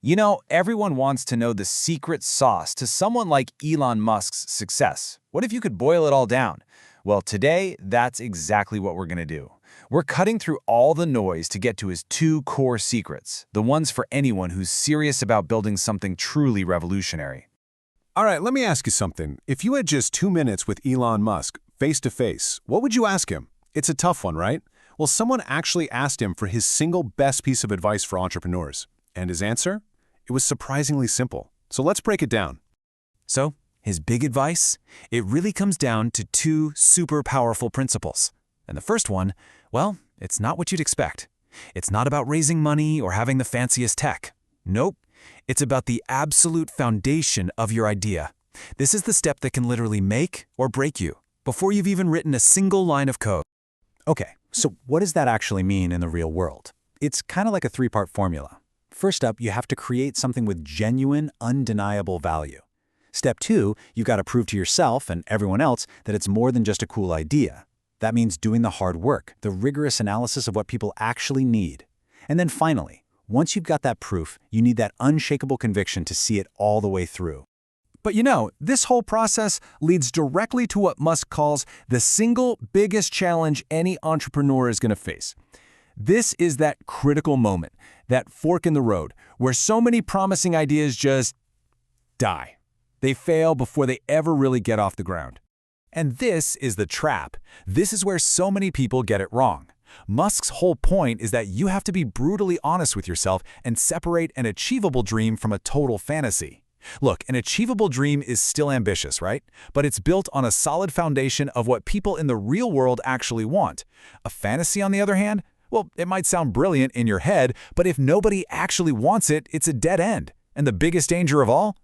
Everyone wants to know the secret sauce to someone like Elon Musk's success. What if you could boil it all down? Well, today, that's exactly what we're going to do. We're cutting through all the noise to get to his two core secrets, the ones for anyone who's serious about building something truly revolutionary. All right, let me ask you something. If you had just 2 minutes with Elon Musk, face to face, what would you ask him? It's a tough one, right? Well, someone actually asked him for his single best piece of advice for entrepreneurs. And his answer? It was surprisingly simple. So let's break it down. So, his big advice? It really comes down to two super powerful principles. And the first one, well, it's not what you'd expect. It's not about raising money or having the fanciest tech. Nope. It's about the absolute foundation of your idea. This is the step that can literally make or break you before you've even written a single line of code. Okay, so what does that actually mean in the real world? It's kind of like a three-part formula. First up, you have to create something with genuine, undeniable value. Step 2, you've got to prove to yourself and everyone else that it's more than just a cool idea. That means doing the hard work, the rigorous analysis of what people actually need. And then finally, once you've got that proof, you need that unshakable conviction to see it all the way through. But this whole process leads directly to what Musk calls the single biggest challenge any entrepreneur is going to face. This is that critical moment, that fork in the road, where so many promising ideas just die. They fail before they ever really get off the ground. And this is the trap. This is where so many people get it wrong. Musk's whole point is that you have to be brutally honest with yourself and separate an achievable dream from a total fantasy. Look, an achievable dream is still ambitious, right? But it's built on a solid foundation of what people in the real world actually want. A fantasy, on the other hand, well, it might sound brilliant in your head, but if nobody actually wants it, it's a dead end. And the biggest danger of all?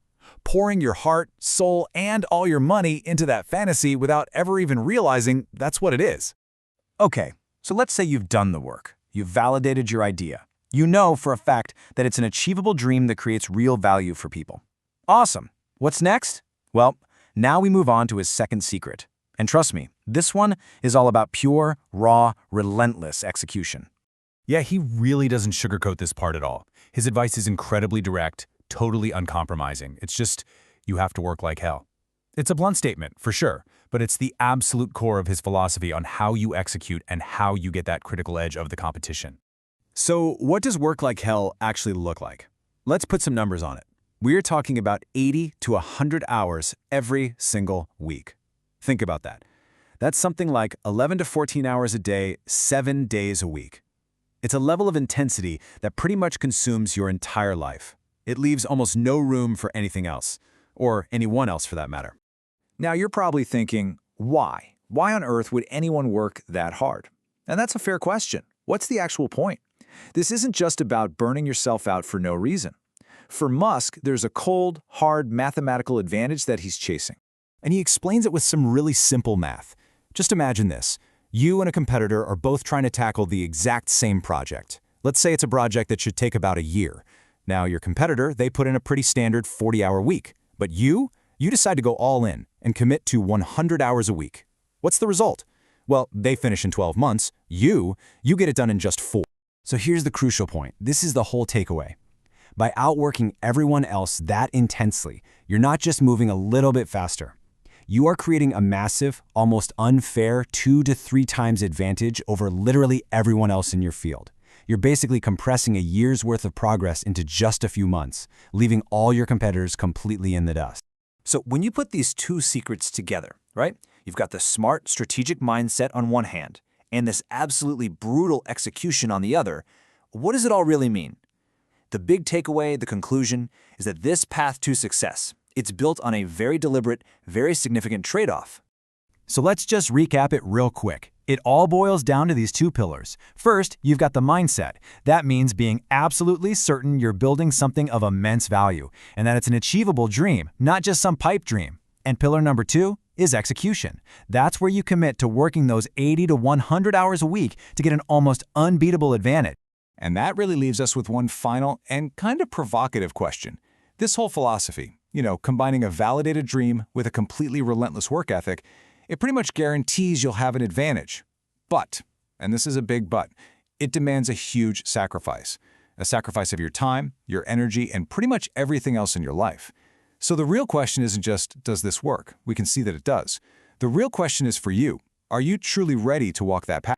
Pouring your heart, soul, and all your money into that fantasy without ever even realizing that's what it is. Okay, so let's say you've done the work. You've validated your idea. You know for a fact that it's an achievable dream that creates real value for people. Awesome. What's next? Well, now we move on to his second secret. And trust me, this one is all about pure, raw, relentless execution. Yeah, he really doesn't sugarcoat this part at all. His advice is incredibly direct, totally uncompromising. It's just, you have to work like hell. It's a blunt statement, for sure, but it's the absolute core of his philosophy on how you execute and how you get that critical edge of the competition. So what does work like hell actually look like? Let's put some numbers on it. We're talking about 80 to 100 hours every single week. Think about that. That's something like 11 to 14 hours a day, 7 days a week. It's a level of intensity that pretty much consumes your entire life. It leaves almost no room for anything else, or anyone else for that matter. Now you're probably thinking, why? Why on earth would anyone work that hard? And that's a fair question. What's the actual point? This isn't just about burning yourself out for no reason. For Musk, there's a cold, hard mathematical advantage that he's chasing. And he explains it with some really simple math. Just imagine this. You and a competitor are both trying to tackle the exact same project. Let's say it's a project that should take about a year. Now, your competitor, they put in a pretty standard 40-hour week. But you decide to go all in and commit to 100 hours a week. What's the result? Well, they finish in 12 months. You get it done in just 4. So here's the crucial point. This is the whole takeaway. By outworking everyone else that intensely, you're not just moving a little bit faster. You are creating a massive, almost unfair 2 to 3 times advantage over literally everyone else in your field. You're basically compressing a year's worth of progress into just a few months, leaving all your competitors completely in the dust. So when you put these two secrets together, right? You've got the smart, strategic mindset on one hand, and this absolutely brutal execution on the other. What does it all really mean? The big takeaway, the conclusion, is that this path to success, it's built on a very deliberate, very significant trade-off. So let's just recap it real quick. It all boils down to these two pillars. First, you've got the mindset. That means being absolutely certain you're building something of immense value, and that it's an achievable dream, not just some pipe dream. And pillar number 2 is execution. That's where you commit to working those 80 to 100 hours a week to get an almost unbeatable advantage. And that really leaves us with one final and kind of provocative question. This whole philosophy, combining a validated dream with a completely relentless work ethic, it pretty much guarantees you'll have an advantage. But, and this is a big but, it demands a huge sacrifice. a sacrifice of your time, your energy, and pretty much everything else in your life. So the real question isn't just, does this work? We can see that it does. The real question is for you. Are you truly ready to walk that path?